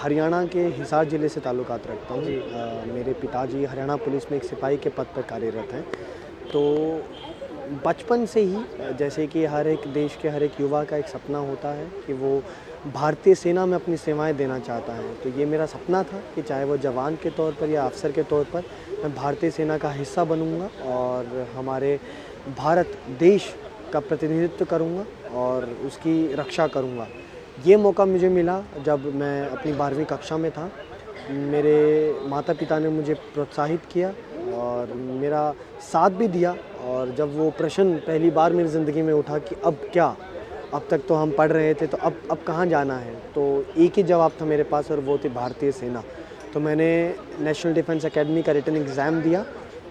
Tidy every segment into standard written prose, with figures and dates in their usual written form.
हरियाणा के हिसार ज़िले से ताल्लुकात रखता हूँ। मेरे पिताजी हरियाणा पुलिस में एक सिपाही के पद पर कार्यरत हैं। तो बचपन से ही जैसे कि हर एक देश के हर एक युवा का एक सपना होता है कि वो भारतीय सेना में अपनी सेवाएं देना चाहता है। तो ये मेरा सपना था कि चाहे वो जवान के तौर पर या अफसर के तौर पर मैं भारतीय सेना का हिस्सा बनूंगा और हमारे भारत देश का प्रतिनिधित्व करूंगा और उसकी रक्षा करूंगा। ये मौका मुझे मिला जब मैं अपनी 12वीं कक्षा में था। मेरे माता पिता ने मुझे प्रोत्साहित किया और मेरा साथ भी दिया। और जब वो प्रश्न पहली बार मेरी ज़िंदगी में उठा कि अब क्या, अब तक तो हम पढ़ रहे थे, तो अब कहाँ जाना है, तो एक ही जवाब था मेरे पास और वो थी भारतीय सेना। तो मैंने नेशनल डिफेंस एकेडमी का रिटन एग्ज़ाम दिया,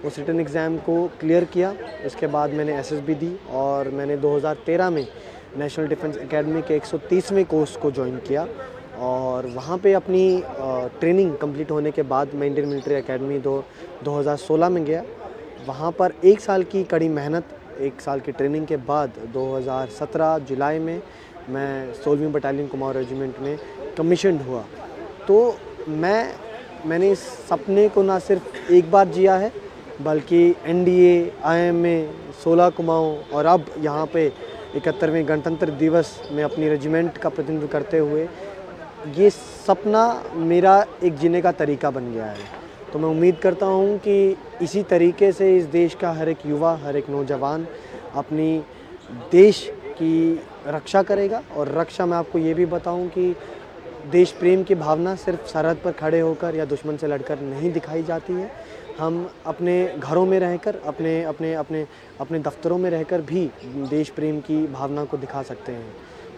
उस रिटन एग्ज़ाम को क्लियर किया। उसके बाद मैंने एसएसबी दी और मैंने 2013 में नेशनल डिफेंस एकेडमी के 130वें कोर्स को ज्वाइन किया। और वहाँ पे अपनी ट्रेनिंग कंप्लीट होने के बाद मैं इंडियन मिलिट्री एकेडमी 2016 में गया। वहाँ पर 1 साल की कड़ी मेहनत, 1 साल की ट्रेनिंग के बाद 2017 जुलाई में मैं 16वीं बटालियन कुमाऊं रेजिमेंट में कमीशन्ड हुआ। तो मैंने इस सपने को ना सिर्फ एक बार जिया है, बल्कि एनडीए, आईएमए, 16 कुमाऊं और अब यहाँ पे 71वें गणतंत्र दिवस में अपनी रेजिमेंट का प्रतिनिधित्व करते हुए ये सपना मेरा एक जीने का तरीका बन गया है। तो मैं उम्मीद करता हूँ कि इसी तरीके से इस देश का हर एक युवा, हर एक नौजवान अपनी देश की रक्षा करेगा। और रक्षा मैं आपको ये भी बताऊँ कि देश प्रेम की भावना सिर्फ सरहद पर खड़े होकर या दुश्मन से लड़कर नहीं दिखाई जाती है। हम अपने घरों में रहकर, अपने दफ्तरों में रहकर भी देश प्रेम की भावना को दिखा सकते हैं।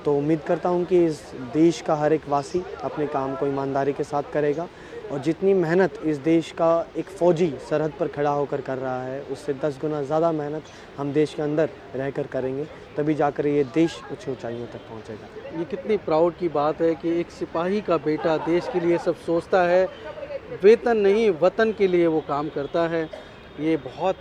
तो उम्मीद करता हूँ कि इस देश का हर एक वासी अपने काम को ईमानदारी के साथ करेगा और जितनी मेहनत इस देश का एक फ़ौजी सरहद पर खड़ा होकर कर रहा है, उससे 10 गुना ज़्यादा मेहनत हम देश के अंदर रहकर करेंगे, तभी जाकर ये देश उच्च ऊंचाइयों तक पहुंचेगा। ये कितनी प्राउड की बात है कि एक सिपाही का बेटा देश के लिए सब सोचता है, वेतन नहीं वतन के लिए वो काम करता है। ये बहुत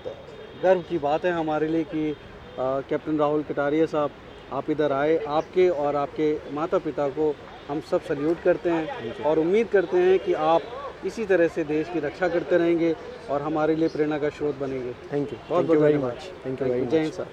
गर्व की बात है हमारे लिए कि कैप्टन राहुल कटारिया साहब आप इधर आए। आपके और आपके माता पिता को हम सब सल्यूट करते हैं और उम्मीद करते हैं कि आप इसी तरह से देश की रक्षा करते रहेंगे और हमारे लिए प्रेरणा का स्रोत बनेंगे। थैंक यू, बहुत बहुत धन्यवाद। Thank you very much. जय हिंद सर।